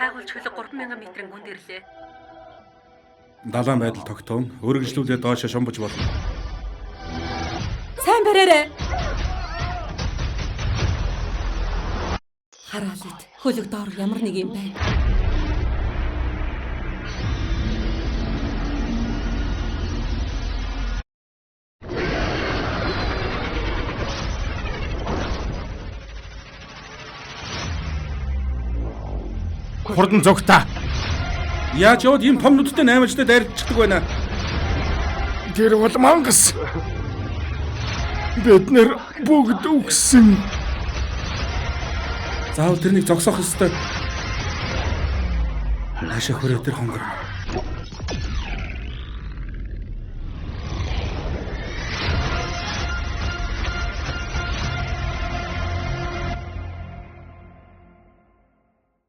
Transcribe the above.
Хайгуулч хөлөг 3000 метрийн гүнд ирлээ. Далайн байдал тогтоон. Өргөжлүүлээ доошо шомбож болно. Сайн бариарай. Хараалт. Хөлөг доор ямар нэг юм байна. Хурдан зогтаа. Яаж яваад ийм том нүдтэй наймаачтай дайрчдаг байна? Тэр бол мангас. Бид нэр бүгд үгсэн. Заавал тэрнийг зогсоох ёстой. Наашаа хүрээ тэр хонгор.